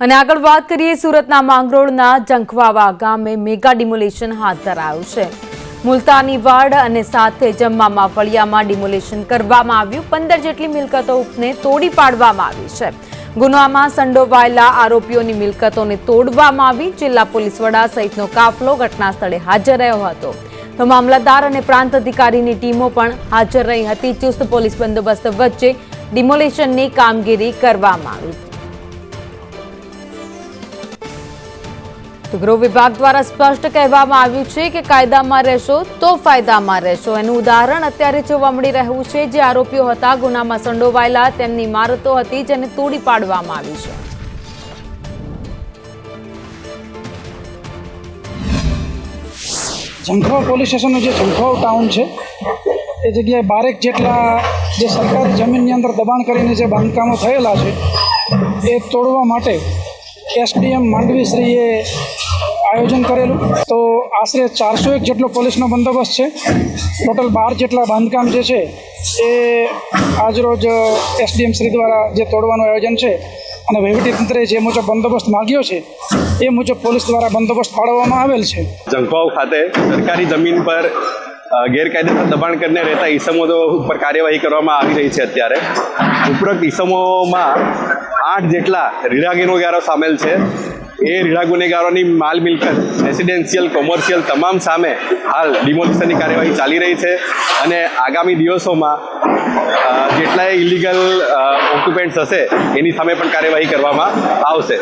અને આગળ વાત કરીએ સુરતના માંગરોળના જંખવાવા ગામે મેગા ડિમોલેશન હાથ ધરાયું છે। મુલતાની વાડ અને સાથે જમ્મામાં ફળિયામાં ડિમોલેશન કરવામાં આવ્યું। 15 જેટલી મિલકતોને તોડી પાડવામાં આવી છે। ગુનામાં સંડોવાયેલા આરોપીઓની મિલકતોને તોડવામાં આવી। જિલ્લા પોલીસ વડા સહિતનો કાફલો ઘટના સ્થળે હાજર રહ્યો હતો તો મામલતદાર અને પ્રાંત અધિકારીની ટીમો પણ હાજર રહી હતી। ચુસ્ત પોલીસ બંદોબસ્ત વચ્ચે ડિમોલેશનની કામગીરી કરવામાં આવી। તો ગૃહ વિભાગ દ્વારા સ્પષ્ટ કહેવામાં આવ્યું છે કે કાયદામાં રહેશો તો ફાયદામાં રહેશો। એનું ઉદાહરણ અત્યારે જોવા મળી રહ્યું છે। જે આરોપીઓ હતા ગુનામાં સંડોવાયેલા તેમની ઇમારતો હતી જેને તોડી પાડવામાં આવી છે। જંખવાવ પોલીસ સ્ટેશનનું જે જંખવાવ ટાઉન છે એ જગ્યાએ 12 જેટલા જે સરકારી જમીનની અંદર દબાણ કરીને જે બાંધકામો થયેલા છે એ તોડવા માટે એસડીએમ માંડવીશ્રીએ આયોજન કરેલું। તો આશરે 401 જેટલો પોલીસનો બંદોબસ્ત છે। ટોટલ 12 જેટલા બાંધકામ જે છે એ આજરોજ એસડીએમ શ્રી દ્વારા જે તોડવાનું આયોજન છે અને વહીવટીતંત્રે જે મુજબ બંદોબસ્ત માગ્યો છે એ મુજબ પોલીસ દ્વારા બંદોબસ્ત ફાળવવામાં આવેલ છે। જંખવાવ ખાતે સરકારી જમીન પર ગેરકાયદેસર દબાણ કરીને રહેતા ઈસમો ઉપર કાર્યવાહી કરવામાં આવી રહી છે। અત્યારે ઉપરોક્ત ઈસમોમાં 8 જેટલા રીઢા ગુનેગારો સામેલ છે। એ રીઢા ગુનેગારોની માલ મિલકત રેસિડેન્શિયલ કોમર્શિયલ તમામ સામે હાલ ડિમોલિશનની કાર્યવાહી ચાલી રહી છે અને આગામી દિવસોમાં જેટલાય ઇલીગલ ઓક્યુપેન્ટ્સ હશે એની સામે પણ કાર્યવાહી કરવામાં આવશે।